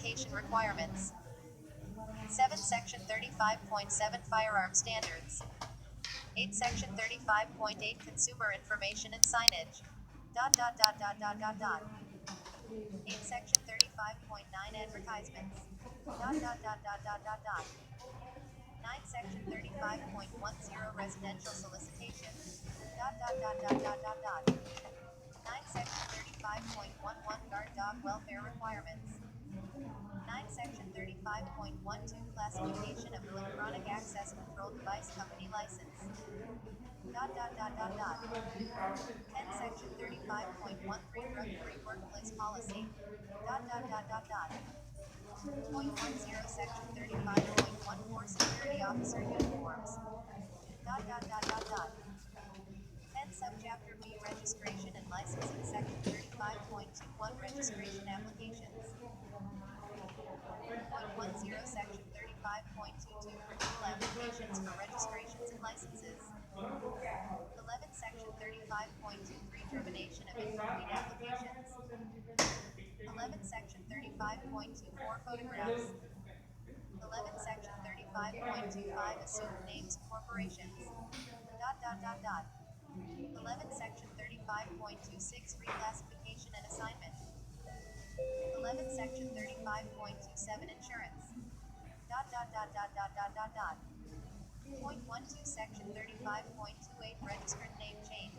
Qualification requirements. 7. Section 35.7 Firearm standards. 8. Section 35.8 Consumer information and signage. 8. Section 35.9 Advertisements. 9. Section 35.10 Residential solicitation. 9. Section 35.11 Guard dog welfare requirements. 9. Section 35.12 Classification of electronic access control device company license. 10. Section 35.13 Drug-free workplace policy. Point 10 Section 35.14 Security officer uniforms. 10. Subchapter B Registration and licensing. Section 35.21 Registration applications. Point 10 Section 35.22 Renewal applications for registrations and licenses. 11. Section 35.23 Termination of incomplete applications. 11. Section 35.24 Photographs. 11. Section 35.25 Assumed names of corporations. 11. Section 35.26 Reclassification and assignment. 11. Section 35.27 Insurance. Point 12 Section 35.28 Registered name change.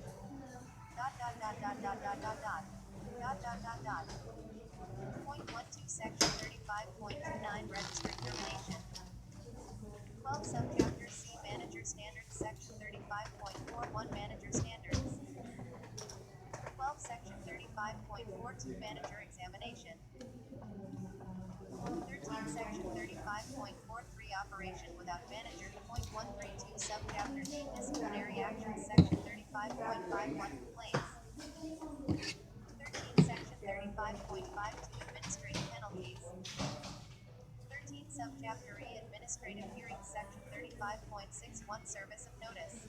Point 12 Section 35.29 Registered termination. 12. Subchapter C Manager Standards. Section 35.41 Manager Standards. 12. Section 35.42 Manager Examination. 13. Section 35.43 Operation without manager. Point 132 Subchapter D Disciplinary actions. Section 35.51 Complaints. 13. Section 35.52 Administrative penalties. 13. Subchapter E Administrative hearings. Section 35.61 Service of notice.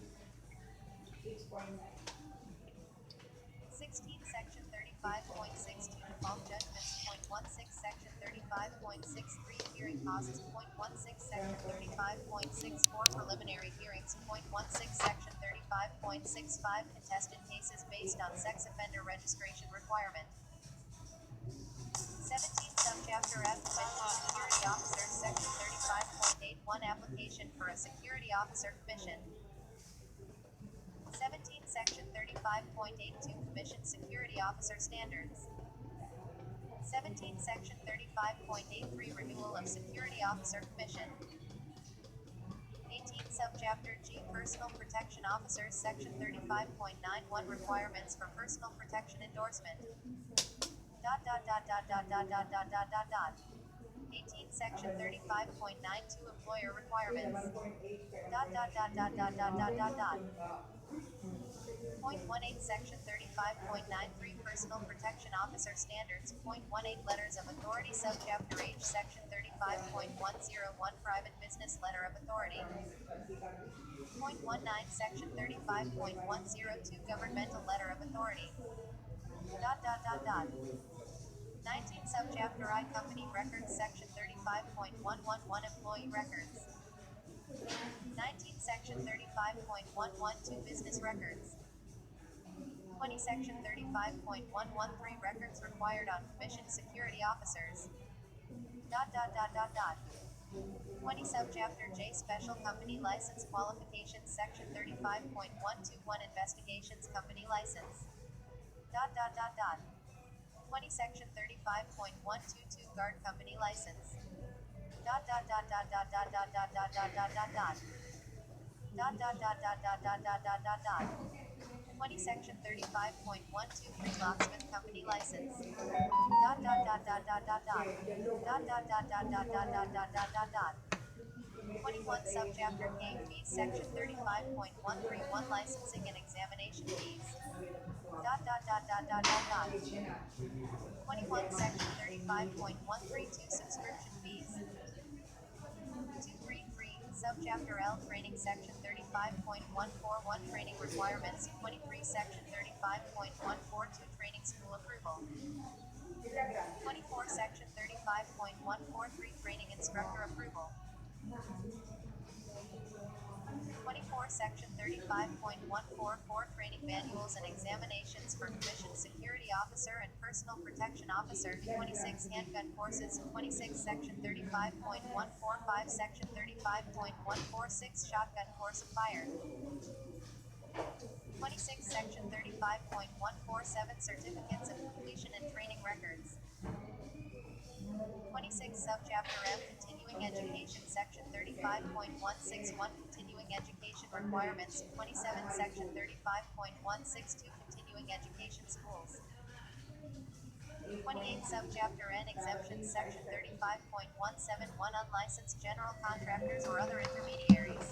16. Section 35.62 Default judgments. Point 16 Section 35.63 Hearing costs. Point 16 Section 35.64 Preliminary hearings. Point 16 Section 35.65 Contested cases based on sex offender registration requirement. 17. Subchapter F Commission Security Officers. Section 35.81 Application for a security officer commission. 17. Section 35.82 Commission Security Officer Standards. 17. Section 35.83 Renewal of Security Officer Commission. 18. Subchapter G Personal Protection Officers. Section 35.91 Requirements for Personal Protection Endorsement. 18. Section 35.92 Employer Requirements. Point 18 Section 35.93 Personal Protection Officer Standards. Point 18 Letters of Authority. Subchapter H Section 35.101 Private Business Letter of Authority. Point 19 Section 35.102 Governmental Letter of Authority. 19. Subchapter I Company Records. Section 35.111 Employee Records. 19. Section 35.112 Business Records. 20. Section 35.113 Records required on commission security officers. 20. Subchapter J Special Company License Qualifications. Section 35.121 Investigations Company License. 20. Section 35.122 Guard Company License. 20. Section 35.12 Locksmith Company License. 21. Subchapter K Fees. Section 35.131 Licensing and Examination Fees. 21. Section 35.132 Subscription Fees. 233. Subchapter L Training. Section 35.141 Training Requirements. 23. Section 35.142 Training School Approval. 24. Section 35.143 Training Instructor Approval. 24 Section 35.144 Training Manuals and Examinations for Commissioned Security Officer and Personal Protection Officer. 26 Handgun Courses. 26 Section 35.145 Section 35.146 Shotgun Course of Fire. 26 Section 35.147 Certificates of Completion and Training Records. 26 Subchapter M Continuing Education. Section 35.161 Continuing Education Requirements. 27 Section 35.162 Continuing Education Schools. 28 Subchapter N Exemptions. Section 35.171 Unlicensed General Contractors or Other Intermediaries.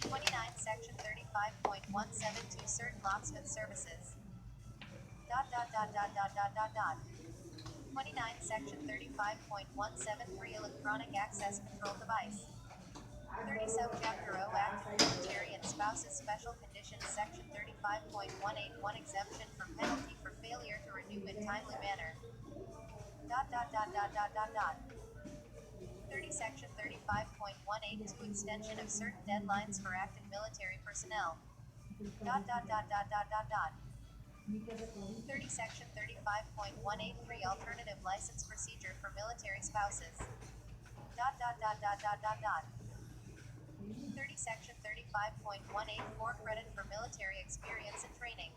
29 Section 35.172 Certain Locksmith Services. 29 Section 35.173 Electronic Access Control Device. 30 Subchapter O Active Military and Spouses Special Conditions. Section 35.181 Exemption from penalty for failure to renew in timely manner. 30 Section 35.182 Extension of certain deadlines for active military personnel. 30 Section 35.183 Alternative License Procedure for Military Spouses. 30 Section 35.184 Credit for Military Experience and Training.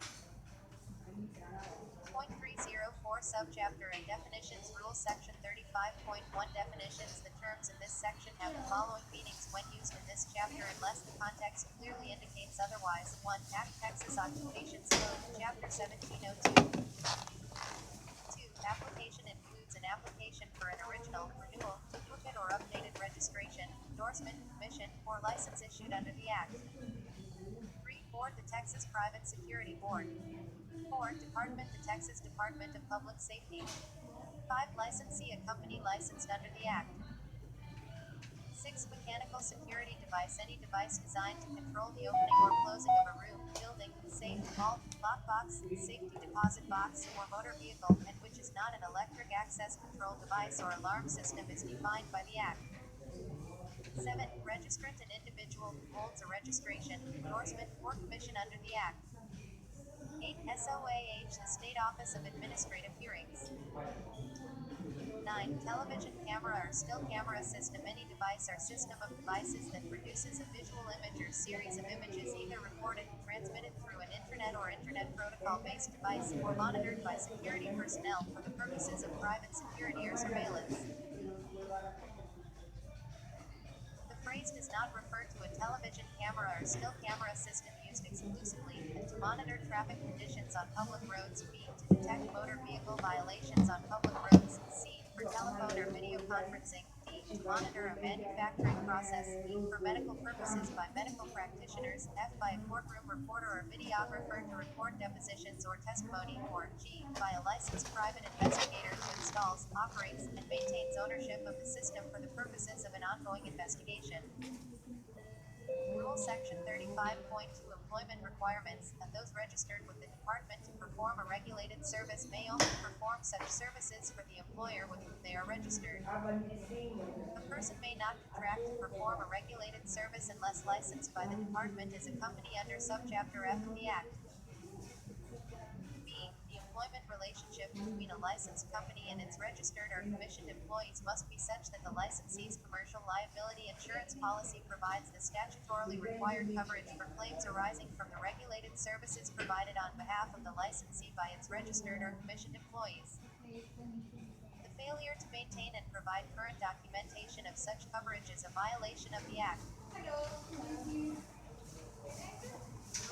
Point 304 Subchapter and Definitions Rules. Section 35.1 Definitions. The terms in this section have the following meanings when used in this chapter unless the context clearly indicates otherwise. 1. Act Texas Occupations Code, Chapter 1702. 2. Application includes an application for an original, renewal, duplicate or updated registration, endorsement, commission, or license issued under the Act. 3. Board the Texas Private Security Board. 4. Department the Texas Department of Public Safety. 5. Licensee a company licensed under the Act. 6. Mechanical security device. Any device designed to control the opening or closing of a room, building, safe, vault, lockbox, safety deposit box, or motor vehicle, and which is not an electric access control device or alarm system is defined by the Act. 7. Registrant an individual who holds a registration, endorsement, or commission under the Act. 8. SOAH the State Office of Administrative Hearings. 9. Television camera or still camera system. Any device or system of devices that produces a visual image or series of images either recorded, transmitted through an internet or internet protocol-based device, or monitored by security personnel for the purposes of private security or surveillance. The phrase does not refer to a television camera or still camera system used exclusively, and to monitor traffic conditions on public roads. B. To detect motor vehicle violations on public roads. C. For telephone or video conferencing. D. To monitor a manufacturing process. E. For medical purposes by medical practitioners. F. By a courtroom reporter or videographer to record depositions or testimony. Or G. By a licensed private investigator who installs, operates, and maintains ownership of the system for the purposes of an ongoing investigation. Rule Section 35.2 Employment Requirements. Those registered with the department to perform a regulated service may only perform such services for the employer with whom they are registered. A person may not contract to perform a regulated service unless licensed by the department as a company under Subchapter F of the Act. B. The employment relationship between a licensed company and its registered or commissioned employees must be such that the licensee's commercial liability insurance policy provides the statutorily required coverage for claims arising from the regulated services provided on behalf of the licensee by its registered or commissioned employees. The failure to maintain and provide current documentation of such coverage is a violation of the Act.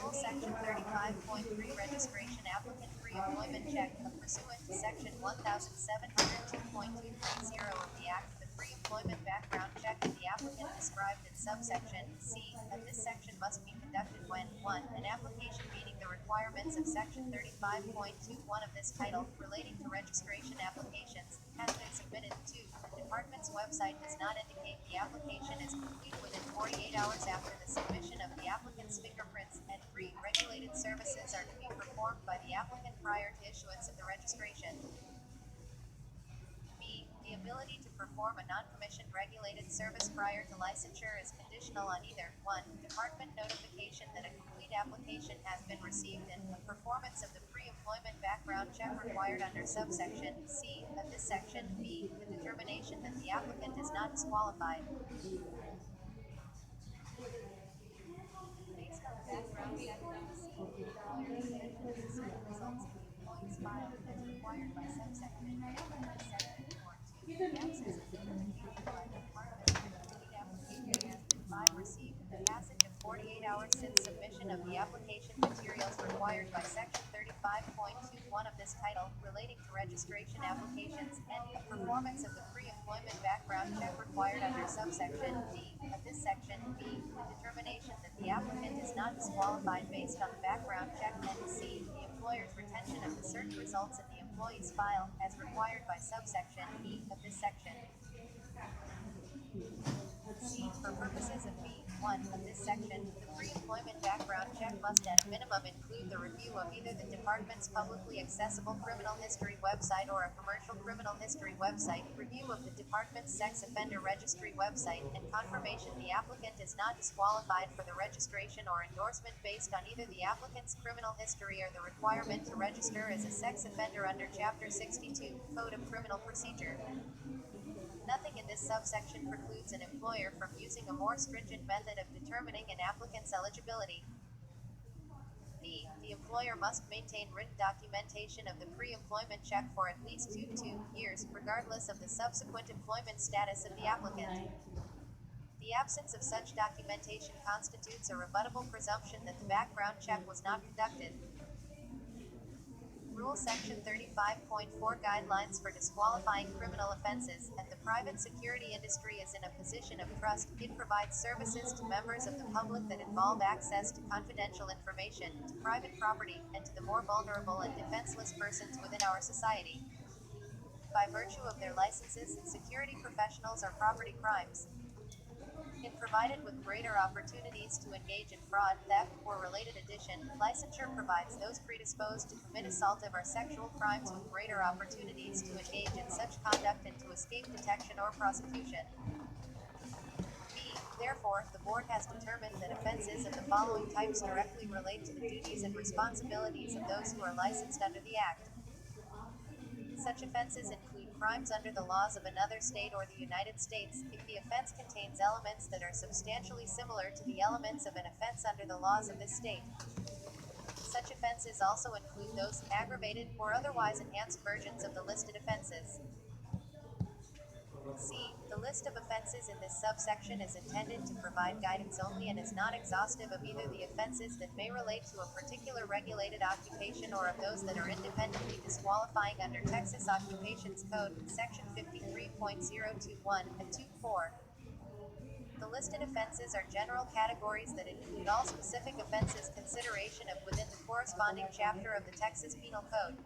Rule Section 35.3 Registration Applicant Pre-Employment Check. Pursuant to Section 1702.230 of the Act, the pre-employment background check of the applicant described in subsection C. This section must be conducted when 1. An application meeting the requirements of Section 35.21 of this title, relating to registration applications, has been submitted. 2. The Department's website does not indicate the application is complete within 48 hours after the submission of the applicant's fingerprints, and 3. Regulated services are to be performed by the applicant prior to issuance of the registration. B. perform a non-commissioned regulated service prior to licensure is conditional on either 1. Department notification that a complete application has been received and performance of the pre-employment background check required under subsection C of this section, B. The determination that the applicant is not disqualified based on background check, and C. The employer's retention of the certain results in the employee's file as required by subsection A of this section, or 2. The absence of notification by the department that a complete application has been received in the passage of 48 hours since submission of the application materials required by section 35.21 of this title relating to registration applications, and a performance of the pre-employment background check required under subsection D of this section, B. The determination that the applicant is not disqualified based on the background check, and C. The employer's retention of the certain results in the employee's file as required by subsection E of this section. C. For purposes of B.1 of this section, the pre-employment background check must at a minimum include the review of either the department's publicly accessible criminal history website or a commercial criminal history website, review of the department's sex offender registry website, and confirmation the applicant is not disqualified for the registration or endorsement based on either the applicant's criminal history or the requirement to register as a sex offender under Chapter 62, Code of Criminal Procedure. Nothing in this subsection precludes an employer from using a more stringent method of determining an applicant's eligibility. B. The employer must maintain written documentation of the pre-employment check for at least 2 years, regardless of the subsequent employment status of the applicant. The absence of such documentation constitutes a rebuttable presumption that the background check was not conducted. Rule Section 35.4 Guidelines for disqualifying criminal offenses. If the private security industry is in a position of trust, it provides services to members of the public that involve access to confidential information, to private property, and to the more vulnerable and defenseless persons within our society. By virtue of their licenses, security professionals are property crimes. If provided with greater opportunities to engage in fraud, theft, or related addition, licensure provides those predisposed to commit assaultive or sexual crimes with greater opportunities to engage in such conduct and to escape detection or prosecution. B. Therefore, the Board has determined that offenses of the following types directly relate to the duties and responsibilities of those who are licensed under the Act. Such offenses include crimes under the laws of another state or the United States, if the offense contains elements that are substantially similar to the elements of an offense under the laws of this state. Such offenses also include those aggravated or otherwise enhanced versions of the listed offenses. C. The list of offenses in this subsection is intended to provide guidance only and is not exhaustive of either the offenses that may relate to a particular regulated occupation or of those that are independently disqualifying under Texas Occupations Code, Section 53.021 and 2.4. The listed offenses are general categories that include all specific offenses consideration of within the corresponding chapter of the Texas Penal Code.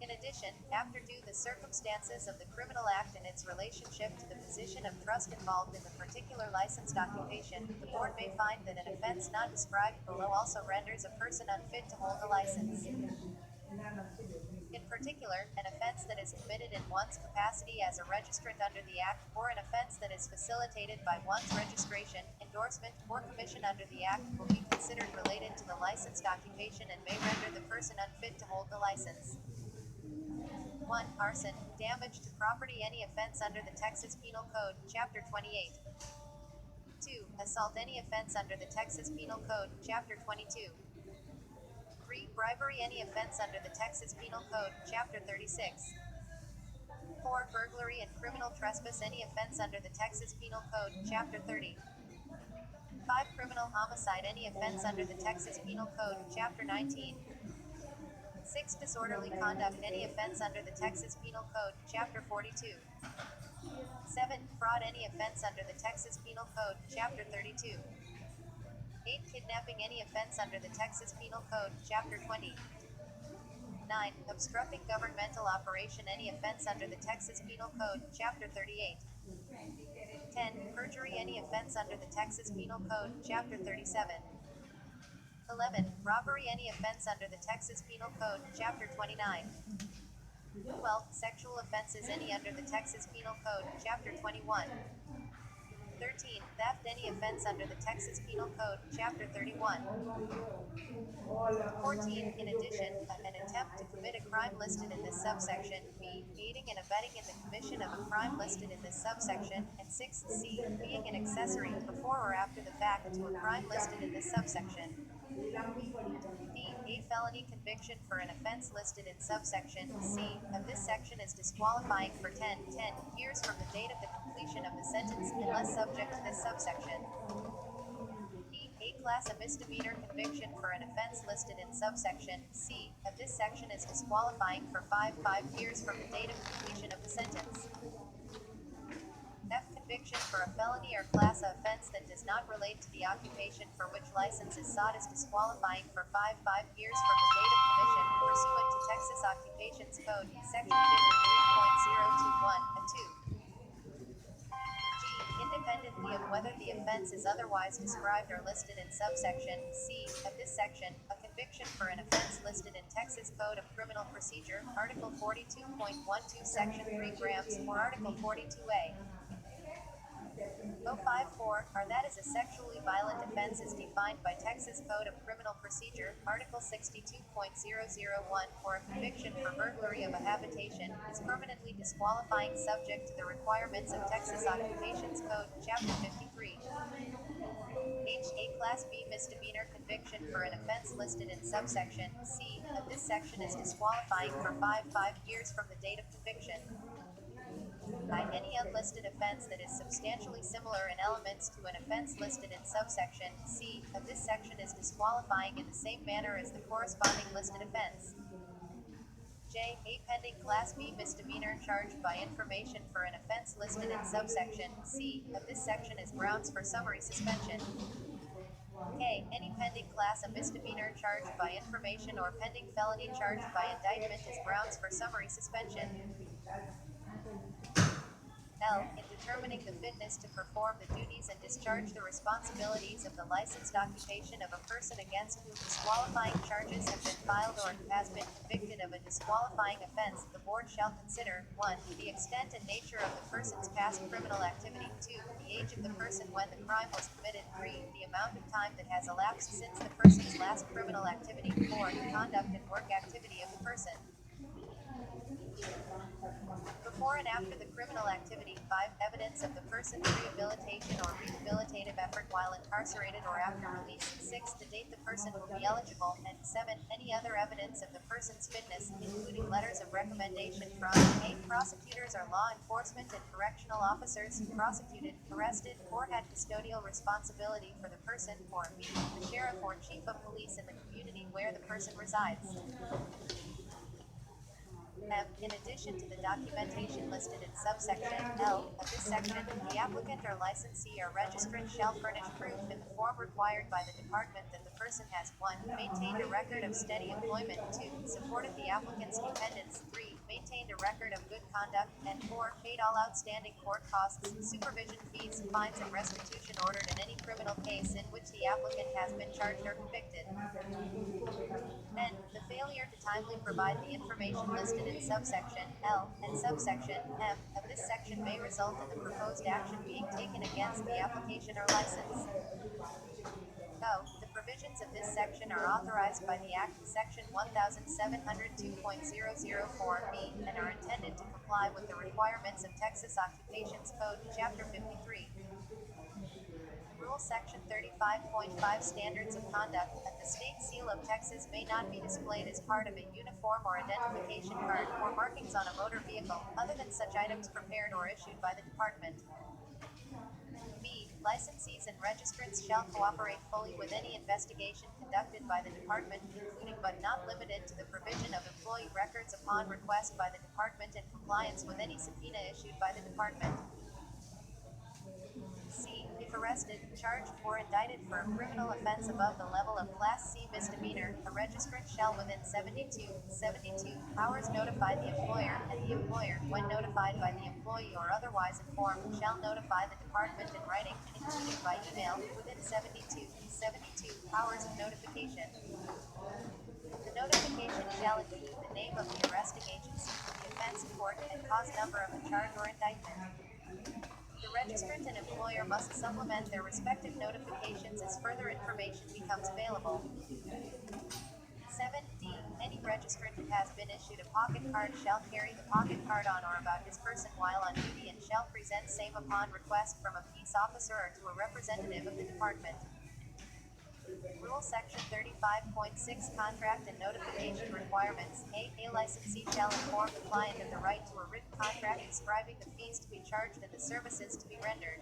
In addition, after due the circumstances of the criminal act and its relationship to the position of trust involved in the particular licensed occupation, the Board may find that an offense not described below also renders a person unfit to hold a license. In particular, an offense that is committed in one's capacity as a registrant under the Act, or an offense that is facilitated by one's registration, endorsement, or commission under the Act, will be considered related to the licensed occupation and may render the person unfit to hold the license. 1. Arson, damage to property. Any offense under the Texas Penal Code, Chapter 28. 2. Assault. Any offense under the Texas Penal Code, Chapter 22. 3. Bribery. Any offense under the Texas Penal Code, Chapter 36. 4. Burglary and criminal trespass. Any offense under the Texas Penal Code, Chapter 30. 5. Criminal homicide. Any offense under the Texas Penal Code, Chapter 19. 6. Disorderly conduct. Any offense under the Texas Penal Code, Chapter 42. 7. Fraud. Any offense under the Texas Penal Code, Chapter 32. 8. Kidnapping. Any offense under the Texas Penal Code, Chapter 20. 9. Obstructing governmental operation. Any offense under the Texas Penal Code, Chapter 38. 10. Perjury. Any offense under the Texas Penal Code, Chapter 37. 11. Robbery. Any offense under the Texas Penal Code, Chapter 29. 12. Sexual offenses any under the Texas Penal Code, Chapter 21. 13. Theft any offense under the Texas Penal Code, Chapter 31. 14. In addition, an attempt to commit a crime listed in this subsection, b. aiding and abetting in the commission of a crime listed in this subsection, and 6. c. being an accessory, before or after the fact, to a crime listed in this subsection. D. A felony conviction for an offense listed in subsection C of this section is disqualifying for 10 years from the date of the completion of the sentence, unless subject to this subsection. E. A class a misdemeanor conviction for an offense listed in subsection C of this section is disqualifying for 5 years from the date of completion of the sentence. F. Conviction for a felony or class A offense that does not relate to the occupation for which license is sought is disqualifying for 5 years from the date of commission, pursuant to Texas Occupations Code, Section 53.021, 2. G. Independently of whether the offense is otherwise described or listed in subsection C of this section, a conviction for an offense listed in Texas Code of Criminal Procedure, Article 42.12, Section 3 grams, or Article 42A. 054, or that is a sexually violent offense as defined by Texas Code of Criminal Procedure, Article 62.001, or a conviction for burglary of a habitation, is permanently disqualifying subject to the requirements of Texas Occupations Code, Chapter 53. H. A Class B misdemeanor conviction for an offense listed in subsection C of this section is disqualifying for 5 years from the date of conviction. I. Any unlisted offense that is substantially similar in elements to an offense listed in subsection C of this section is disqualifying in the same manner as the corresponding listed offense. J. A pending Class B misdemeanor charged by information for an offense listed in subsection C of this section is grounds for summary suspension. K. Any pending Class A misdemeanor charged by information or pending felony charged by indictment is grounds for summary suspension. L. In determining the fitness to perform the duties and discharge the responsibilities of the licensed occupation of a person against whom disqualifying charges have been filed or who has been convicted of a disqualifying offense, the Board shall consider 1. The extent and nature of the person's past criminal activity, 2. The age of the person when the crime was committed, 3. The amount of time that has elapsed since the person's last criminal activity, 4. The conduct and work activity of the person before and after the criminal activity, 5. Evidence of the person's rehabilitation or rehabilitative effort while incarcerated or after release, 6. The date the person will be eligible, and 7. Any other evidence of the person's fitness, including letters of recommendation from A. Prosecutors or law enforcement and correctional officers who prosecuted, arrested, or had custodial responsibility for the person, or B. The sheriff or chief of police in the community where the person resides. M. In addition to the documentation listed in subsection L of this section, the applicant or licensee or registrant shall furnish proof in the form required by the department that the person has 1. Maintained a record of steady employment, 2. Supported the applicant's dependents, 3. Maintained a record of good conduct, and 4. Paid all outstanding court costs, supervision fees, fines, and restitution ordered in any criminal case in which the applicant has been charged or convicted. N. The failure to timely provide the information listed in subsection L and subsection M of this section may result in the proposed action being taken against the application or license. O. The provisions of this section are authorized by the Act, Section 1702.004b, and are intended to comply with the requirements of Texas Occupations Code, Chapter 53. Rule Section 35.5 Standards of Conduct. The state seal of Texas may not be displayed as part of a uniform or identification card or markings on a motor vehicle, other than such items prepared or issued by the department. B. Licensees and registrants shall cooperate fully with any investigation conducted by the department, including but not limited to the provision of employee records upon request by the department and compliance with any subpoena issued by the department. C. If arrested, charged, or indicted for a criminal offense above the level of Class C misdemeanor, a registrant shall within 72 hours notify the employer, and the employer, when notified by the employee or otherwise informed, shall notify the department in writing, including by email, within 72 hours of notification. The notification shall include the name of the arresting agency, the offense, court, and cause number of the charge or indictment. The registrant and employer must supplement their respective notifications as further information becomes available. 7D. Any registrant who has been issued a pocket card shall carry the pocket card on or about his person while on duty and shall present same upon request from a peace officer or to a representative of the department. Rule Section 35.6 Contract and Notification Requirements. A licensee shall inform the client of the right to a written contract describing the fees to be charged and the services to be rendered.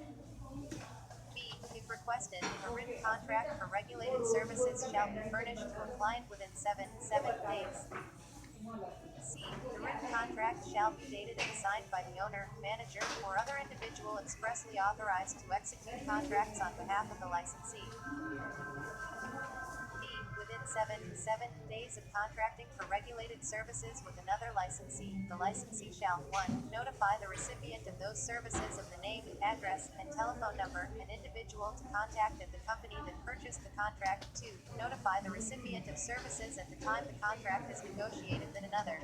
B. If requested, a written contract for regulated services shall be furnished to a client within 7 days. C. The written contract shall be dated and signed by the owner, manager, or other individual expressly authorized to execute contracts on behalf of the licensee. Within 7 days of contracting for regulated services with another licensee, the licensee shall 1. Notify the recipient of those services of the name, address, and telephone number, and individual to contact at the company that purchased the contract. 2. Notify the recipient of services at the time the contract is negotiated that another